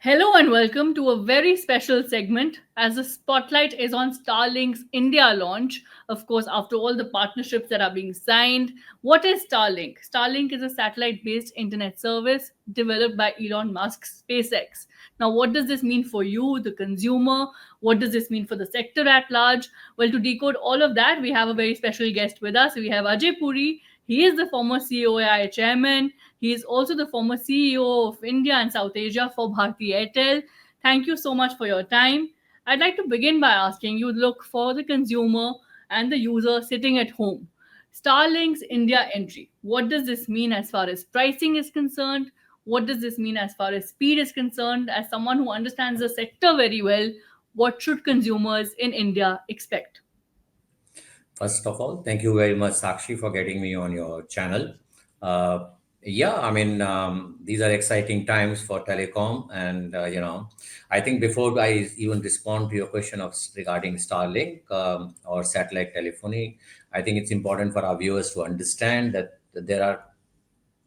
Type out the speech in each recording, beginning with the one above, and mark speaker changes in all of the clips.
Speaker 1: Hello and welcome to a very special segment as the spotlight is on Starlink's India launch. Of course, after all the partnerships that are being signed, what is Starlink? Starlink is a satellite based internet service developed by Elon Musk's SpaceX. Now, what does this mean for you, the consumer? What does this mean for the sector at large? Well, to decode all of that, we have a very special guest with us. We have Ajai Puri. He is the former COAI chairman. He is also the former CEO of India and South Asia for Bharti Airtel. Thank you so much for your time. I'd like to begin by asking you look for the consumer and the user sitting at home. Starlink's India entry. What does this mean as far as pricing is concerned? What does this mean as far as speed is concerned? As someone who understands the sector very well, what should consumers in India expect?
Speaker 2: First of all, thank you very much, Sakshi, for getting me on your channel. Uh, these are exciting times for telecom, and I think before I even respond to your question of regarding Starlink or satellite telephony, I think it's important for our viewers to understand that there are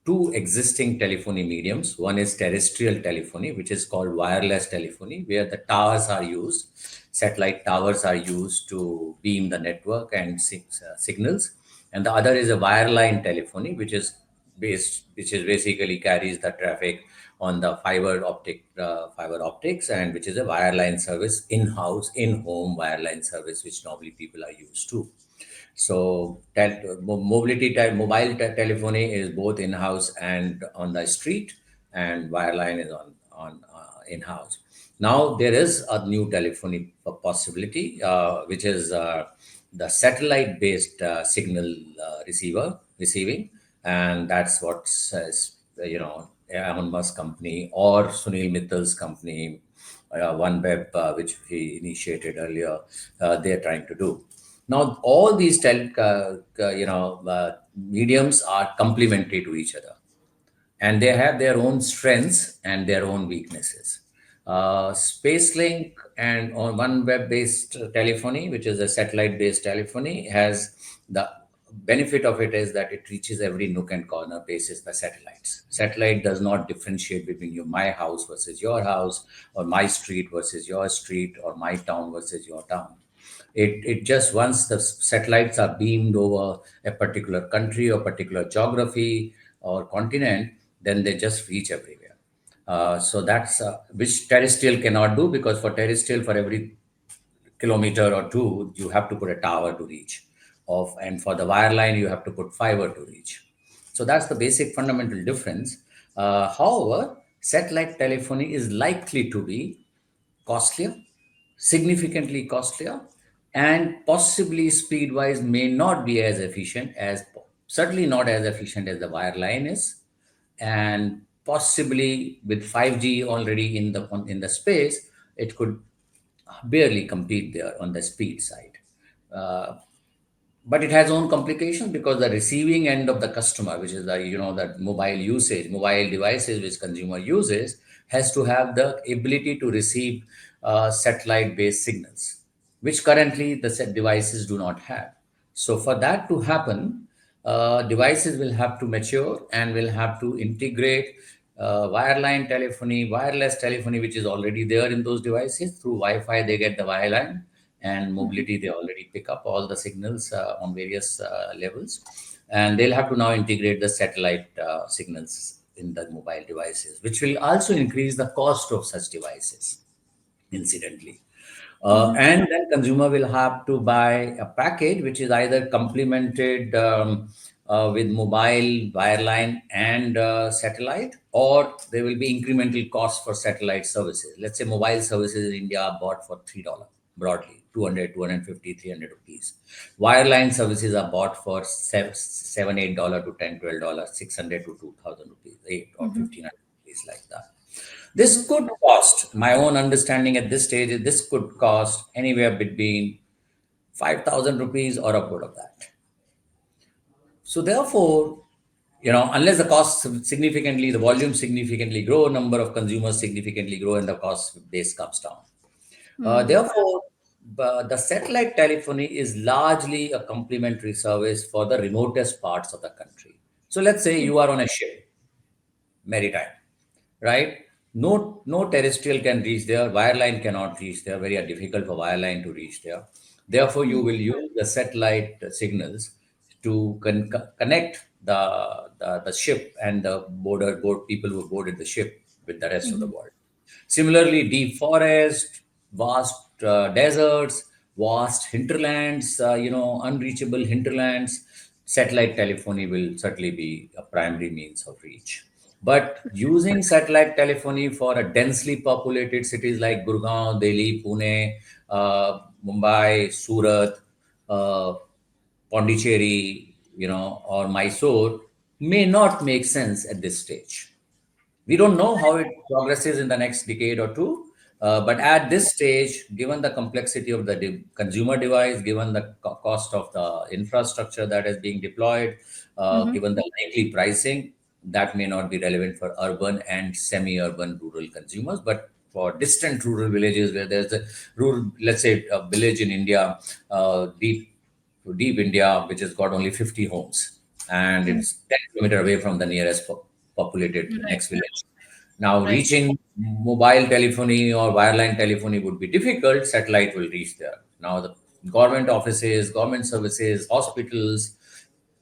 Speaker 2: two existing telephony mediums. One is terrestrial telephony, which is called wireless telephony, where the towers are used, satellite towers are used to beam the network and signals. And the other is a wireline telephony, which is basically carries the traffic on the fiber optics, and which is a wireline service in-house, in-home wireline service, which normally people are used to. So telephony is both in-house and on the street, and wireline is on in-house. Now there is a new telephony possibility, which is the satellite-based signal receiving, and that's what says Elon Musk company or Sunil Mittal's company, OneWeb, which he initiated earlier, they're trying to do. Now, all these mediums are complementary to each other, and they have their own strengths and their own weaknesses. Spacelink and on one web-based telephony, which is a satellite-based telephony, has the benefit of it is that it reaches every nook and corner basis the satellites. Satellite does not differentiate between my house versus your house, or my street versus your street, or my town versus your town. It just once the satellites are beamed over a particular country or particular geography or continent, then they just reach everywhere. So that's which terrestrial cannot do, because for terrestrial, for every kilometer or two, you have to put a tower to reach. And for the wireline, you have to put fiber to reach. So that's the basic fundamental difference. However, satellite telephony is likely to be costlier, significantly costlier, and possibly speed wise may not be as efficient as, certainly not as efficient as the wireline is, and possibly with 5G already in the space, it could barely compete there on the speed side. Uh, but it has own complications, because the receiving end of the customer, which is that mobile devices which consumer uses, has to have the ability to receive satellite based signals, which currently the set devices do not have. So for that to happen, devices will have to mature and will have to integrate wireline telephony, wireless telephony, which is already there in those devices. Through Wi-Fi, they get the wireline, and mobility, they already pick up all the signals on various levels. And they'll have to now integrate the satellite signals in the mobile devices, which will also increase the cost of such devices, incidentally. And then consumer will have to buy a package which is either complemented with mobile, wireline, and satellite, or there will be incremental cost for satellite services. Let's say mobile services in India are bought for $3 broadly, 200, 250, 300 rupees. Wireline services are bought for $7, $8 to $10, $12, 600 to 2,000 rupees, 8 or 1,500 rupees, like that. This could cost, my own understanding at this stage, is this could cost anywhere between 5,000 rupees or upward of that. So therefore, unless the cost significantly, the volume significantly grow, number of consumers significantly grow, and the cost base comes down. Therefore, the satellite telephony is largely a complementary service for the remotest parts of the country. So let's say you are on a ship, maritime, right? No terrestrial can reach there. Wireline cannot reach there. Very difficult for wireline to reach there. Therefore, you will use the satellite signals to connect the ship and the board people who boarded the ship with the rest of the
Speaker 1: Mhm.
Speaker 2: world. Similarly, deep forest, vast deserts, vast hinterlands, unreachable hinterlands, satellite telephony will certainly be a primary means of reach. But using satellite telephony for a densely populated cities like Gurgaon, Delhi, Pune, Mumbai, Surat, uh, Pondicherry, or Mysore may not make sense at this stage. We don't know how it progresses in the next decade or two, but at this stage, given the complexity of the consumer device, given the cost of the infrastructure that is being deployed,
Speaker 1: Mhm.
Speaker 2: given the likely pricing, that may not be relevant for urban and semi-urban rural consumers. But for distant rural villages where there's a rural, let's say a village in India, deep India, which has got only 50 homes, and
Speaker 1: Mhm.
Speaker 2: it's 10 kilometers away from the nearest populated
Speaker 1: Right.
Speaker 2: next village. Now,
Speaker 1: Right.
Speaker 2: reaching mobile telephony or wireline telephony would be difficult. Satellite will reach there. Now, the government offices, government services, hospitals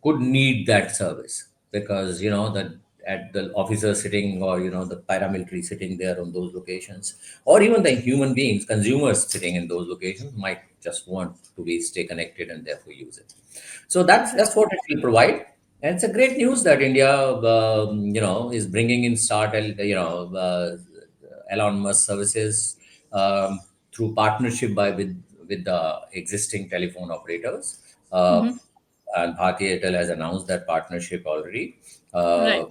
Speaker 2: could need that service because the at the officer sitting, or the paramilitary sitting there on those locations, or even the human beings, consumers sitting in those locations might just want to be stay connected and therefore use it. So that's what it will provide. And it's a great news that India, is bringing in Elon Musk services, through partnership with the existing telephone operators. Uh,
Speaker 1: Mhm.
Speaker 2: and Bharti Airtel has announced that partnership already.
Speaker 1: Right.
Speaker 2: Uh,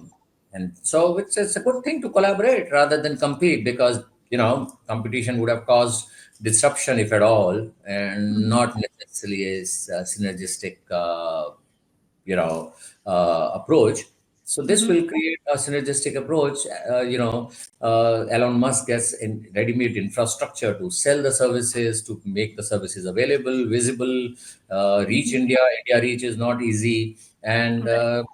Speaker 2: and so it's a good thing to collaborate rather than compete, because competition would have caused disruption, if at all, and
Speaker 1: Mhm.
Speaker 2: not necessarily a synergistic approach. So this
Speaker 1: Mhm.
Speaker 2: will create a synergistic approach. Elon Musk gets in ready-made infrastructure to sell the services, to make the services available, visible, reach
Speaker 1: Mhm.
Speaker 2: India. India reach is not easy, and
Speaker 1: Right.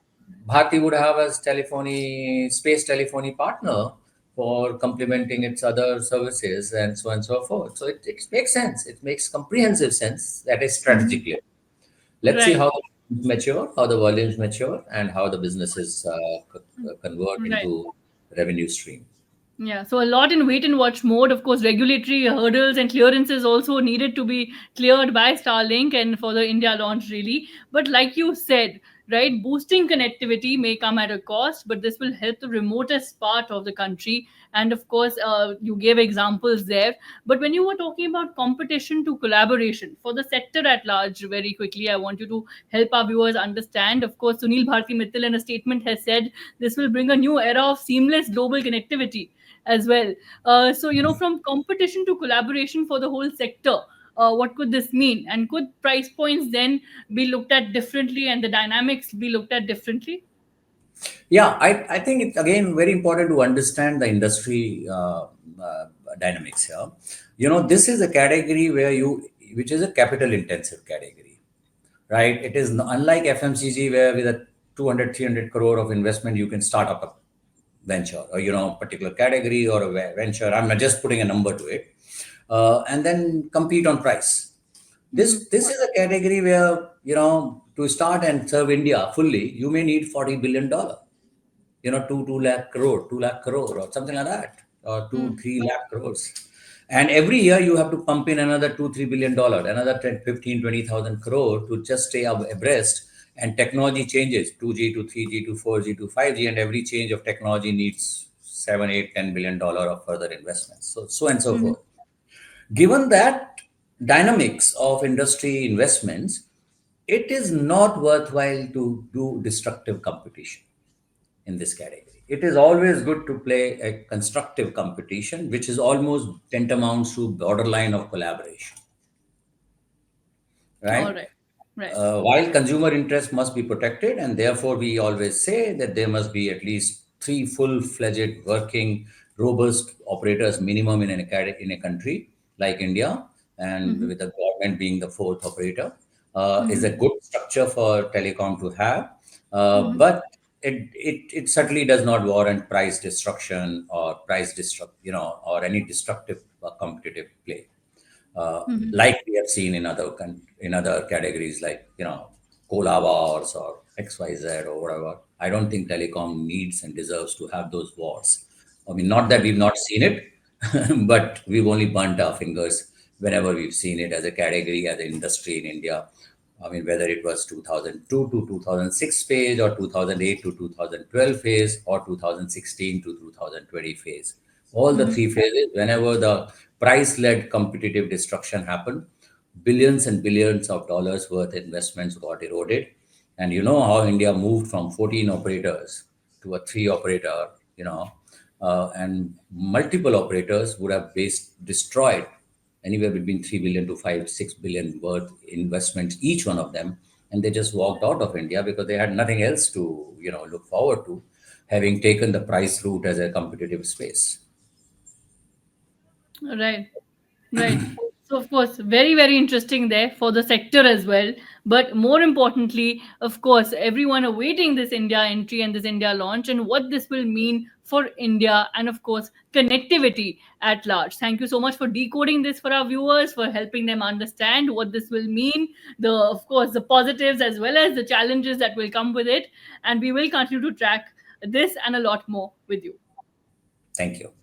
Speaker 2: Bharti would have as telephony space telephony partner for complementing its other services, and so on and so forth. So it makes sense. It makes comprehensive sense. That is
Speaker 1: Mhm.
Speaker 2: strategically. Let's see
Speaker 1: Right.
Speaker 2: how the volumes mature, how the volumes mature, and how the businesses convert
Speaker 1: Right.
Speaker 2: into revenue stream.
Speaker 1: Yeah, so a lot in wait and watch mode. Of course, regulatory hurdles and clearances also needed to be cleared by Starlink and for the India launch, really. But like you said, right, boosting connectivity may come at a cost, but this will help the remotest part of the country. And of course, you gave examples there. But when you were talking about competition to collaboration for the sector at large, very quickly, I want you to help our viewers understand. Of course, Sunil Bharti Mittal in a statement has said this will bring a new era of seamless global connectivity as well. So, from competition to collaboration for the whole sector, what could this mean? And could price points then be looked at differently and the dynamics be looked at differently?
Speaker 2: Yeah, I think it's again very important to understand the industry dynamics here. This is a category which is a capital intensive category, right? It is unlike FMCG, where with a 200, 300 crore of investment, you can start up a venture, or particular category or a venture. I'm just putting a number to it, and then compete on price.
Speaker 1: Hmm.
Speaker 2: This is a category where to start and serve India fully, you may need $40 billion, 2 lakh crore or something like that, or
Speaker 1: Hmm.
Speaker 2: 2 3 lakh crores. And every year you have to pump in another 2 3 billion dollar, another 10 15 20,000 crore to just stay abreast. And technology changes, 2G to 3G to 4G to 5G, and every change of technology needs 7 8 $10 billion of further investments, so and so
Speaker 1: Hmm.
Speaker 2: forth. Given that dynamics of industry investments, it is not worthwhile to do destructive competition in this category. It is always good to play a constructive competition, which is almost tantamount to borderline of collaboration,
Speaker 1: All
Speaker 2: right?
Speaker 1: right. Right.
Speaker 2: While consumer interests must be protected, and therefore we always say that there must be at least three full-fledged working, robust operators minimum in a country like India, and
Speaker 1: Hmm.
Speaker 2: with the government being the fourth operator, is
Speaker 1: Hmm.
Speaker 2: a good structure for telecom to have.
Speaker 1: Hmm.
Speaker 2: But it certainly does not warrant price destruction or or any destructive competitive play, like we have seen in in other categories like cola wars or XYZ or whatever. I don't think telecom needs and deserves to have those wars. I mean, not that we've not seen it, but we've only burnt our fingers whenever we've seen it as a category, as an industry in India. I mean, whether it was 2002 to 2006 phase or 2008 to 2012 phase or 2016 to 2020 phase. All the three phases, whenever the price led competitive destruction happened, billions and billions of dollars worth investments got eroded. And you know how India moved from 14 operators to a three operator, and multiple operators would have destroyed anywhere between 3 billion to 5 6 billion worth investments, each one of them. And they just walked out of India because they had nothing else to look forward to, having taken the price route as a competitive space.
Speaker 1: Right. Right. So, of course, very, very interesting there for the sector as well. But more importantly, of course, everyone awaiting this India entry and this India launch and what this will mean for India and, of course, connectivity at large. Thank you so much for decoding this for our viewers, for helping them understand what this will mean, of course, the positives as well as the challenges that will come with it. And we will continue to track this and a lot more with you.
Speaker 2: Thank you.